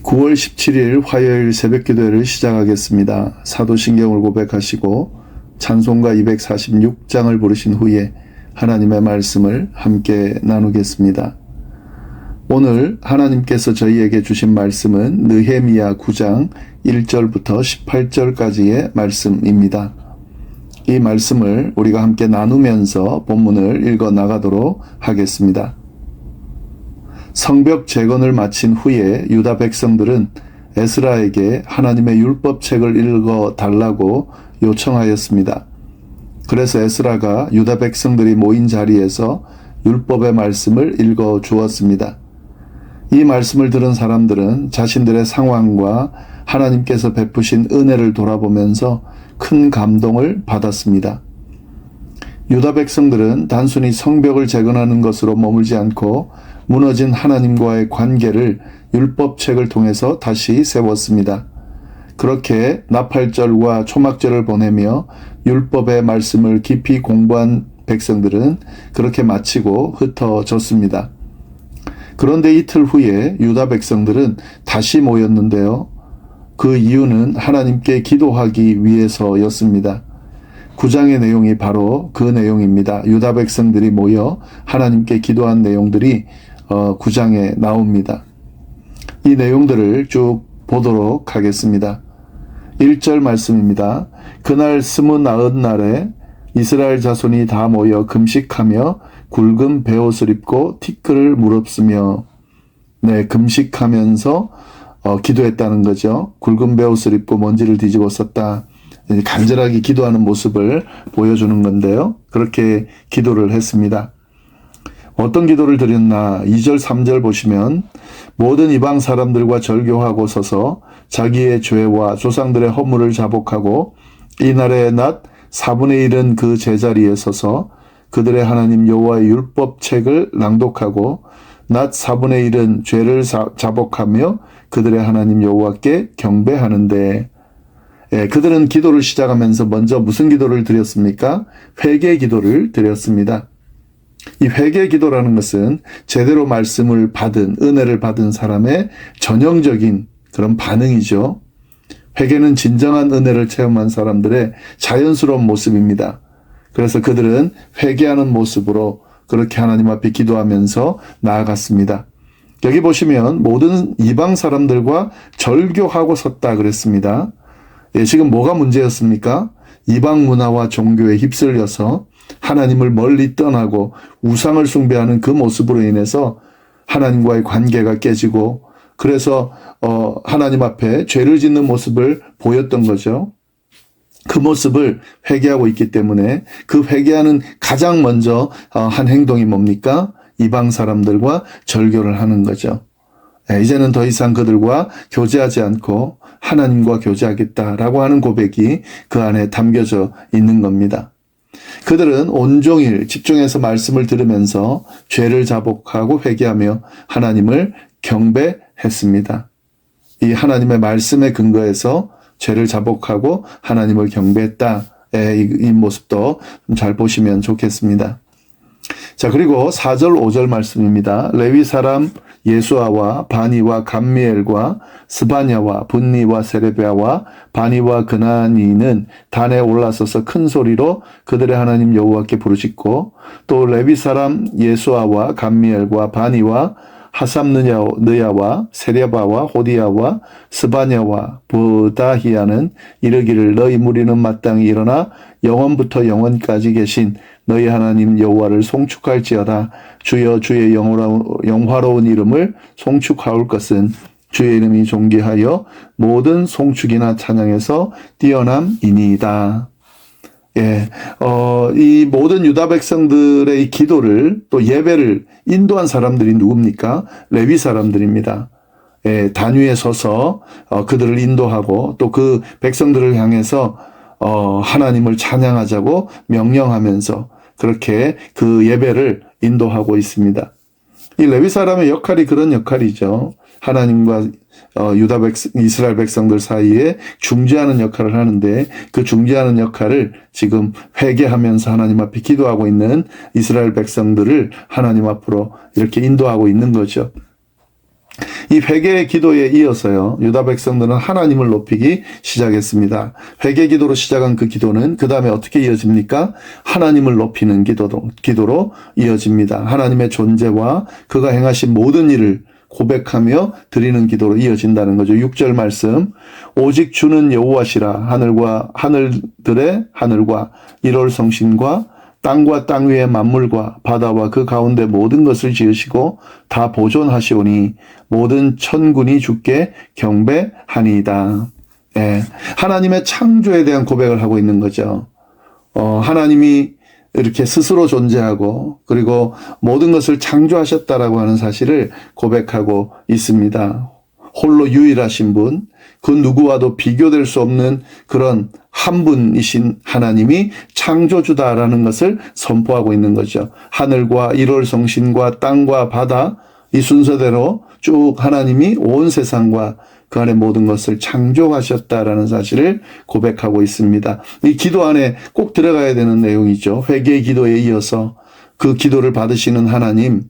9월 17일 화요일 새벽기도회를 시작하겠습니다. 사도신경을 고백하시고 찬송가 246장을 부르신 후에 하나님의 말씀을 함께 나누겠습니다. 오늘 하나님께서 저희에게 주신 말씀은 느헤미야 9장 1절부터 18절까지의 말씀입니다. 이 말씀을 우리가 함께 나누면서 본문을 읽어 나가도록 하겠습니다. 성벽 재건을 마친 후에 유다 백성들은 에스라에게 하나님의 율법책을 읽어 달라고 요청하였습니다. 그래서 에스라가 유다 백성들이 모인 자리에서 율법의 말씀을 읽어 주었습니다. 이 말씀을 들은 사람들은 자신들의 상황과 하나님께서 베푸신 은혜를 돌아보면서 큰 감동을 받았습니다. 유다 백성들은 단순히 성벽을 재건하는 것으로 머물지 않고 무너진 하나님과의 관계를 율법책을 통해서 다시 세웠습니다. 그렇게 나팔절과 초막절을 보내며 율법의 말씀을 깊이 공부한 백성들은 그렇게 마치고 흩어졌습니다. 그런데 이틀 후에 유다 백성들은 다시 모였는데요. 그 이유는 하나님께 기도하기 위해서였습니다. 9장의 내용이 바로 그 내용입니다. 유다 백성들이 모여 하나님께 기도한 내용들이 9장에 나옵니다. 이 내용들을 쭉 보도록 하겠습니다. 1절 말씀입니다. 그날 29날에 이스라엘 자손이 다 모여 금식하며 굵은 베옷을 입고 티끌을 무릅쓰며 금식하면서 기도했다는 거죠. 굵은 베옷을 입고 먼지를 뒤집어 썼다. 간절하게 기도하는 모습을 보여주는 건데요. 그렇게 기도를 했습니다. 어떤 기도를 드렸나? 2절 3절 보시면 모든 이방 사람들과 절교하고 서서 자기의 죄와 조상들의 허물을 자복하고 이날의 낮 4분의 1은 그 제자리에 서서 그들의 하나님 여호와의 율법책을 낭독하고 낮 4분의 1은 죄를 자복하며 그들의 하나님 여호와께 경배하는데, 그들은 기도를 시작하면서 먼저 무슨 기도를 드렸습니까? 회개 기도를 드렸습니다. 이 회개 기도라는 것은 제대로 말씀을 받은, 은혜를 받은 사람의 전형적인 그런 반응이죠. 회개는 진정한 은혜를 체험한 사람들의 자연스러운 모습입니다. 그래서 그들은 회개하는 모습으로 그렇게 하나님 앞에 기도하면서 나아갔습니다. 여기 보시면 모든 이방 사람들과 절교하고 섰다 그랬습니다. 지금 뭐가 문제였습니까? 이방 문화와 종교에 휩쓸려서 하나님을 멀리 떠나고 우상을 숭배하는 그 모습으로 인해서 하나님과의 관계가 깨지고, 그래서 하나님 앞에 죄를 짓는 모습을 보였던 거죠. 그 모습을 회개하고 있기 때문에 그 회개하는 가장 먼저 한 행동이 뭡니까? 이방 사람들과 절교를 하는 거죠. 이제는 더 이상 그들과 교제하지 않고 하나님과 교제하겠다라고 하는 고백이 그 안에 담겨져 있는 겁니다. 그들은 온종일 집중해서 말씀을 들으면서 죄를 자복하고 회개하며 하나님을 경배했습니다. 이 하나님의 말씀에 근거해서 죄를 자복하고 하나님을 경배했다. 이 모습도 잘 보시면 좋겠습니다. 자, 그리고 4절 5절 말씀입니다. 레위 사람 예수아와 바니와 감미엘과 스바냐와 분니와 세레베아와 바니와 그나니는 단에 올라서서 큰 소리로 그들의 하나님 여호와께 부르짖고, 또 레위 사람 예수아와 감미엘과 바니와 하삼느야와 세레바와 호디야와 스바냐와 보다히야는 이르기를 너희 무리는 마땅히 일어나 영원부터 영원까지 계신 너희 하나님 여호와를 송축할지어다. 주여 주의 영화로운 이름을 송축하올 것은 주의 이름이 존귀하여 모든 송축이나 찬양에서 뛰어남이니이다. 이 모든 유다 백성들의 이 기도를, 또 예배를 인도한 사람들이 누굽니까? 레위 사람들입니다. 단 위에 서서 그들을 인도하고 또 그 백성들을 향해서 하나님을 찬양하자고 명령하면서 그렇게 그 예배를 인도하고 있습니다. 이 레위 사람의 역할이 그런 역할이죠. 하나님과 이스라엘 백성들 사이에 중재하는 역할을 하는데, 그 중재하는 역할을 지금 회개하면서 하나님 앞에 기도하고 있는 이스라엘 백성들을 하나님 앞으로 이렇게 인도하고 있는 거죠. 이 회개의 기도에 이어서요, 유다 백성들은 하나님을 높이기 시작했습니다. 회개 기도로 시작한 그 기도는 그 다음에 어떻게 이어집니까? 하나님을 높이는 기도로 이어집니다. 하나님의 존재와 그가 행하신 모든 일을 고백하며 드리는 기도로 이어진다는 거죠. 6절 말씀, 오직 주는 여호와시라. 하늘들의 하늘과 일월 성신과 땅과 땅 위의 만물과 바다와 그 가운데 모든 것을 지으시고 다 보존하시오니 모든 천군이 주께 경배하니이다. 예, 하나님의 창조에 대한 고백을 하고 있는 거죠. 하나님이 이렇게 스스로 존재하고 그리고 모든 것을 창조하셨다라고 하는 사실을 고백하고 있습니다. 홀로 유일하신 분, 그 누구와도 비교될 수 없는 그런 한 분이신 하나님이 창조주다라는 것을 선포하고 있는 거죠. 하늘과 일월 성신과 땅과 바다, 이 순서대로 쭉 하나님이 온 세상과 그 안에 모든 것을 창조하셨다라는 사실을 고백하고 있습니다. 이 기도 안에 꼭 들어가야 되는 내용이죠. 회개의 기도에 이어서 그 기도를 받으시는 하나님,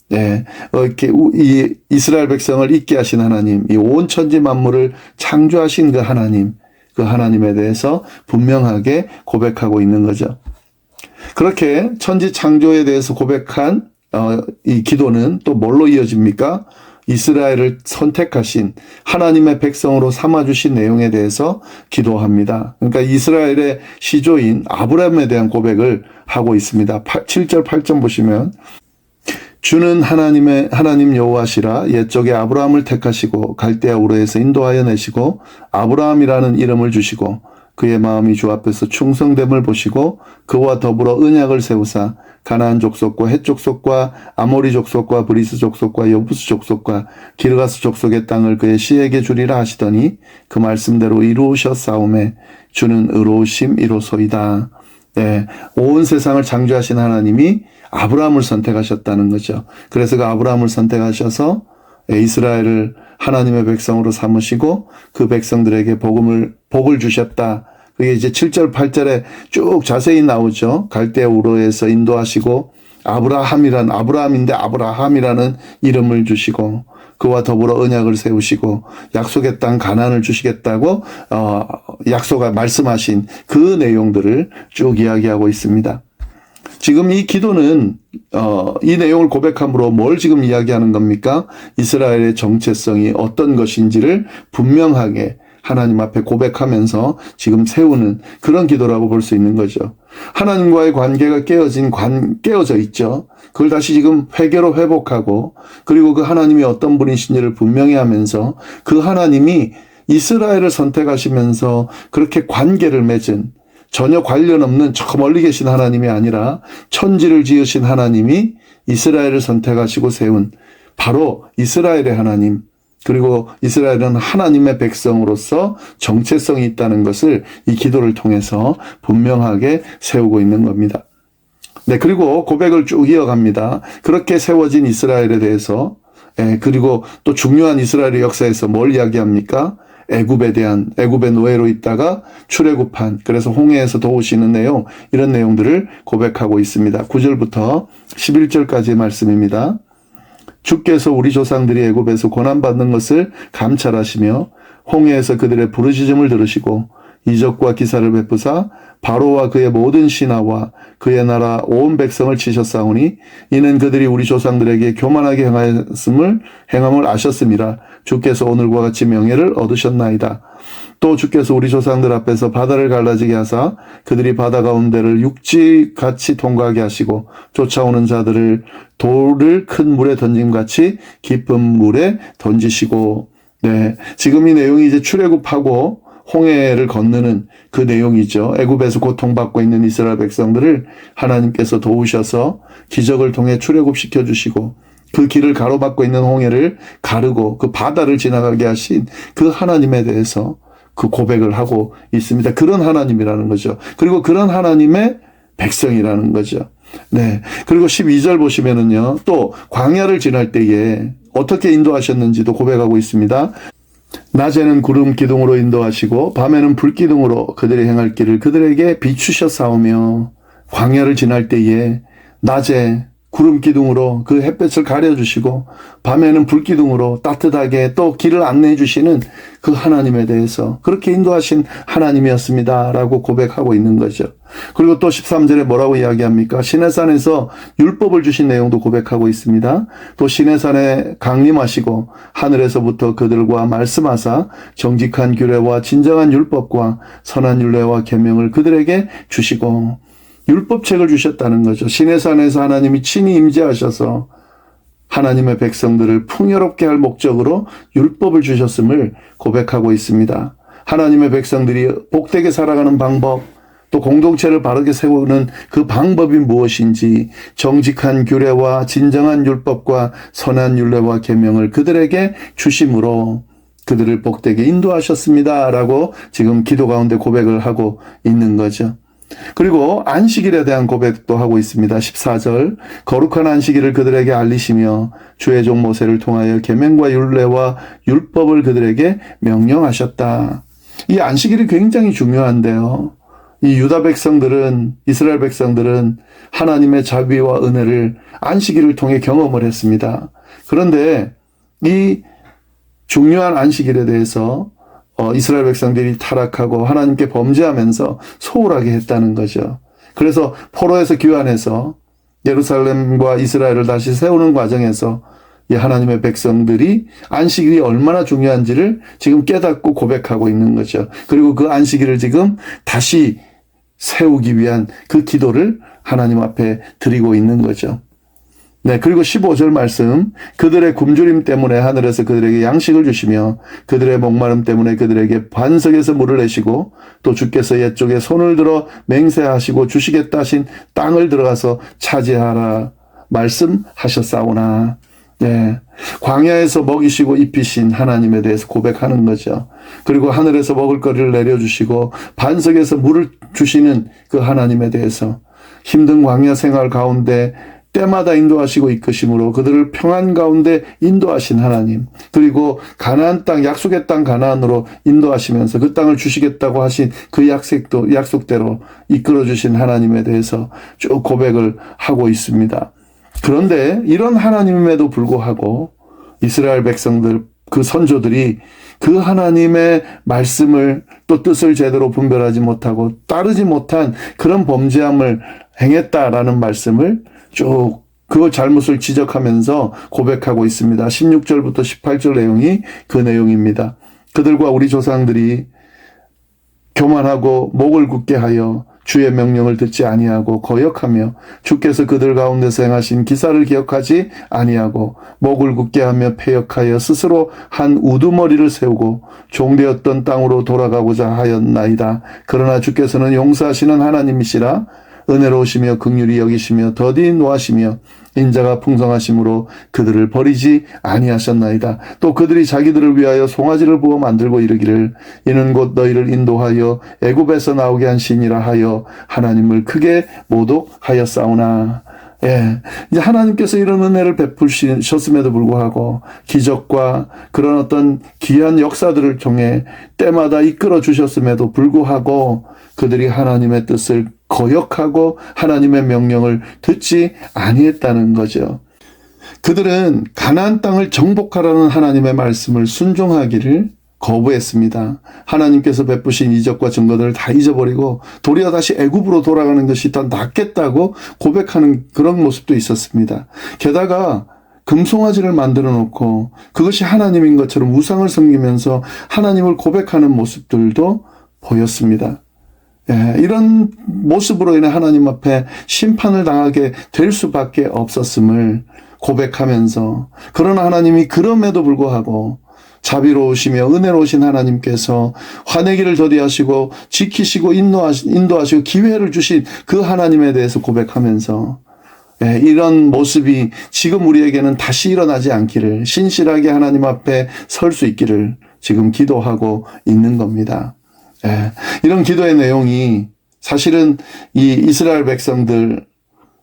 네, 이렇게 이 이스라엘 백성을 있게 하신 하나님, 이 온 천지 만물을 창조하신 그 하나님, 그 하나님에 대해서 분명하게 고백하고 있는 거죠. 그렇게 천지 창조에 대해서 고백한 이 기도는 또 뭘로 이어집니까? 이스라엘을 선택하신 하나님의 백성으로 삼아주신 내용에 대해서 기도합니다. 그러니까 이스라엘의 시조인 아브라함에 대한 고백을 하고 있습니다. 7절 8절 보시면 주는 하나님 여호와시라. 옛적에 아브라함을 택하시고 갈대아 우르에서 인도하여 내시고 아브라함이라는 이름을 주시고 그의 마음이 주 앞에서 충성됨을 보시고 그와 더불어 언약을 세우사 가나안 족속과 헷 족속과 아모리 족속과 브리스 족속과 여부스 족속과 기르가스 족속의 땅을 그의 씨에게 주리라 하시더니 그 말씀대로 이루셨사오매 주는 의로우심이로소이다. 네, 온 세상을 창조하신 하나님이 아브라함을 선택하셨다는 거죠. 그래서 그 아브라함을 선택하셔서 이스라엘을 하나님의 백성으로 삼으시고 그 백성들에게 복을 주셨다. 그게 이제 7절 8절에 쭉 자세히 나오죠. 갈대아 우르에서 인도하시고 아브라함인데 아브라함이라는 이름을 주시고 그와 더불어 언약을 세우시고 약속의 땅 가나안을 주시겠다고 말씀하신 그 내용들을 쭉 이야기하고 있습니다. 지금 이 기도는 이 내용을 고백함으로 뭘 지금 이야기하는 겁니까? 이스라엘의 정체성이 어떤 것인지를 분명하게 하나님 앞에 고백하면서 지금 세우는 그런 기도라고 볼 수 있는 거죠. 하나님과의 관계가 깨어져 있죠. 그걸 다시 지금 회개로 회복하고 그리고 그 하나님이 어떤 분이신지를 분명히 하면서 그 하나님이 이스라엘을 선택하시면서 그렇게 관계를 맺은 전혀 관련 없는 저 멀리 계신 하나님이 아니라 천지를 지으신 하나님이 이스라엘을 선택하시고 세운 바로 이스라엘의 하나님, 그리고 이스라엘은 하나님의 백성으로서 정체성이 있다는 것을 이 기도를 통해서 분명하게 세우고 있는 겁니다. 네, 그리고 고백을 쭉 이어갑니다. 그렇게 세워진 이스라엘에 대해서 그리고 또 중요한 이스라엘의 역사에서 뭘 이야기합니까? 애굽의 노예로 있다가 출애굽한, 그래서 홍해에서 도우시는 내용, 이런 내용들을 고백하고 있습니다. 9절부터 11절까지의 말씀입니다. 주께서 우리 조상들이 애굽에서 고난받는 것을 감찰하시며 홍해에서 그들의 부르짖음을 들으시고 이적과 기사를 베푸사 바로와 그의 모든 신하와 그의 나라 온 백성을 치셨사오니 이는 그들이 우리 조상들에게 교만하게 행함을 아셨음이라. 주께서 오늘과 같이 명예를 얻으셨나이다. 또 주께서 우리 조상들 앞에서 바다를 갈라지게 하사 그들이 바다 가운데를 육지같이 통과하게 하시고 쫓아오는 자들을 돌을 큰 물에 던짐같이 깊은 물에 던지시고. 네, 지금 이 내용이 이제 출애굽하고 홍해를 건너는 그 내용이죠. 애굽에서 고통받고 있는 이스라엘 백성들을 하나님께서 도우셔서 기적을 통해 출애굽시켜 주시고 그 길을 가로막고 있는 홍해를 가르고 그 바다를 지나가게 하신 그 하나님에 대해서 그 고백을 하고 있습니다. 그런 하나님이라는 거죠. 그리고 그런 하나님의 백성이라는 거죠. 네. 그리고 12절 보시면은요, 또 광야를 지날 때에 어떻게 인도하셨는지도 고백하고 있습니다. 낮에는 구름 기둥으로 인도하시고 밤에는 불 기둥으로 그들이 행할 길을 그들에게 비추셨사오며. 광야를 지날 때에 낮에 구름 기둥으로 그 햇볕을 가려주시고 밤에는 불 기둥으로 따뜻하게 또 길을 안내해 주시는 그 하나님에 대해서 그렇게 인도하신 하나님이었습니다 라고 고백하고 있는 거죠. 그리고 또 13절에 뭐라고 이야기합니까? 시내산에서 율법을 주신 내용도 고백하고 있습니다. 또 시내산에 강림하시고 하늘에서부터 그들과 말씀하사 정직한 규례와 진정한 율법과 선한 율례와 계명을 그들에게 주시고 율법책을 주셨다는 거죠. 시내산에서 하나님이 친히 임재하셔서 하나님의 백성들을 풍요롭게 할 목적으로 율법을 주셨음을 고백하고 있습니다. 하나님의 백성들이 복되게 살아가는 방법, 또 공동체를 바르게 세우는 그 방법이 무엇인지 정직한 규례와 진정한 율법과 선한 율례와 계명을 그들에게 주심으로 그들을 복되게 인도하셨습니다 라고 지금 기도 가운데 고백을 하고 있는 거죠. 그리고 안식일에 대한 고백도 하고 있습니다. 14절 거룩한 안식일을 그들에게 알리시며 주의 종 모세를 통하여 계명과 율례와 율법을 그들에게 명령하셨다. 이 안식일이 굉장히 중요한데요. 이 유다 백성들은 이스라엘 백성들은 하나님의 자비와 은혜를 안식일을 통해 경험을 했습니다. 그런데 이 중요한 안식일에 대해서 이스라엘 백성들이 타락하고 하나님께 범죄하면서 소홀하게 했다는 거죠. 그래서 포로에서 귀환해서 예루살렘과 이스라엘을 다시 세우는 과정에서 이 하나님의 백성들이 안식일이 얼마나 중요한지를 지금 깨닫고 고백하고 있는 거죠. 그리고 그 안식일을 지금 다시 세우기 위한 그 기도를 하나님 앞에 드리고 있는 거죠. 네, 그리고 15절 말씀 그들의 굶주림 때문에 하늘에서 그들에게 양식을 주시며 그들의 목마름 때문에 그들에게 반석에서 물을 내시고 또 주께서 옛쪽에 손을 들어 맹세하시고 주시겠다 하신 땅을 들어가서 차지하라 말씀하셨사오나. 네, 광야에서 먹이시고 입히신 하나님에 대해서 고백하는 거죠. 그리고 하늘에서 먹을 거리를 내려주시고 반석에서 물을 주시는 그 하나님에 대해서 힘든 광야 생활 가운데 때마다 인도하시고 이끄심으로 그들을 평안 가운데 인도하신 하나님, 그리고 가나안 땅, 약속의 땅 가나안으로 인도하시면서 그 땅을 주시겠다고 하신 그 약속대로 이끌어주신 하나님에 대해서 쭉 고백을 하고 있습니다. 그런데 이런 하나님임에도 불구하고 이스라엘 백성들, 그 선조들이 그 하나님의 말씀을 또 뜻을 제대로 분별하지 못하고 따르지 못한 그런 범죄함을 행했다라는 말씀을 쭉 그 잘못을 지적하면서 고백하고 있습니다. 16절부터 18절 내용이 그 내용입니다. 그들과 우리 조상들이 교만하고 목을 굳게 하여 주의 명령을 듣지 아니하고 거역하며 주께서 그들 가운데서 행하신 기사를 기억하지 아니하고 목을 굳게 하며 패역하여 스스로 한 우두머리를 세우고 종되었던 땅으로 돌아가고자 하였나이다. 그러나 주께서는 용서하시는 하나님이시라 은혜로우시며 긍휼히 여기시며 더디 노하시며 인자가 풍성하심으로 그들을 버리지 아니하셨나이다. 또 그들이 자기들을 위하여 송아지를 부어 만들고 이르기를 이는 곧 너희를 인도하여 애굽에서 나오게 한 신이라 하여 하나님을 크게 모독하였사오나. 예, 이제 하나님께서 이런 은혜를 베푸셨음에도 불구하고 기적과 그런 어떤 귀한 역사들을 통해 때마다 이끌어 주셨음에도 불구하고 그들이 하나님의 뜻을 거역하고 하나님의 명령을 듣지 아니했다는 거죠. 그들은 가나안 땅을 정복하라는 하나님의 말씀을 순종하기를 거부했습니다. 하나님께서 베푸신 이적과 증거들을 다 잊어버리고 도리어 다시 애굽으로 돌아가는 것이 더 낫겠다고 고백하는 그런 모습도 있었습니다. 게다가 금송아지를 만들어 놓고 그것이 하나님인 것처럼 우상을 섬기면서 하나님을 고백하는 모습들도 보였습니다. 예, 이런 모습으로 인해 하나님 앞에 심판을 당하게 될 수밖에 없었음을 고백하면서, 그러나 하나님이 그럼에도 불구하고 자비로우시며 은혜로우신 하나님께서 화내기를 더디하시고 지키시고 인도하시고 기회를 주신 그 하나님에 대해서 고백하면서, 예, 이런 모습이 지금 우리에게는 다시 일어나지 않기를, 신실하게 하나님 앞에 설 수 있기를 지금 기도하고 있는 겁니다. 예, 이런 기도의 내용이 사실은 이 이스라엘 백성들,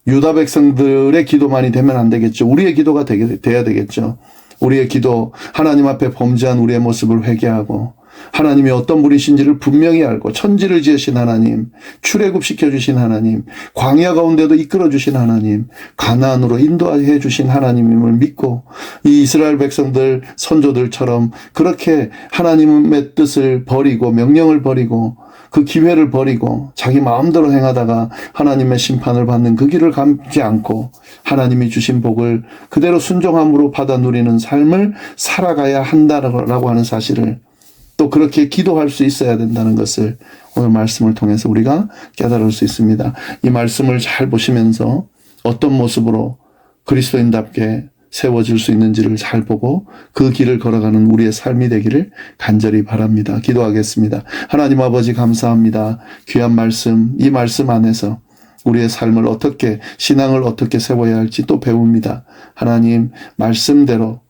유다 백성들의 기도만이 되면 안 되겠죠. 우리의 기도가 돼야 되겠죠. 우리의 기도, 하나님 앞에 범죄한 우리의 모습을 회개하고 하나님이 어떤 분이신지를 분명히 알고 천지를 지으신 하나님, 출애굽시켜 주신 하나님, 광야 가운데도 이끌어 주신 하나님, 가나안으로 인도해 주신 하나님임을 믿고 이 이스라엘 백성들 선조들처럼 그렇게 하나님의 뜻을 버리고 명령을 버리고 그 기회를 버리고 자기 마음대로 행하다가 하나님의 심판을 받는 그 길을 감지 않고 하나님이 주신 복을 그대로 순종함으로 받아 누리는 삶을 살아가야 한다라고 하는 사실을, 또 그렇게 기도할 수 있어야 된다는 것을 오늘 말씀을 통해서 우리가 깨달을 수 있습니다. 이 말씀을 잘 보시면서 어떤 모습으로 그리스도인답게 세워질 수 있는지를 잘 보고 그 길을 걸어가는 우리의 삶이 되기를 간절히 바랍니다. 기도하겠습니다. 하나님 아버지 감사합니다. 귀한 말씀, 이 말씀 안에서 우리의 삶을 어떻게, 신앙을 어떻게 세워야 할지 또 배웁니다. 하나님 말씀대로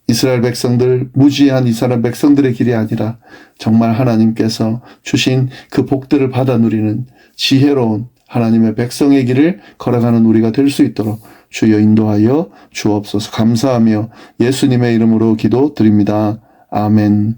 이스라엘 백성들, 무지한 이스라엘 백성들의 길이 아니라 정말 하나님께서 주신 그 복들을 받아 누리는 지혜로운 하나님의 백성의 길을 걸어가는 우리가 될 수 있도록 주여 인도하여 주옵소서. 감사하며 예수님의 이름으로 기도드립니다. 아멘.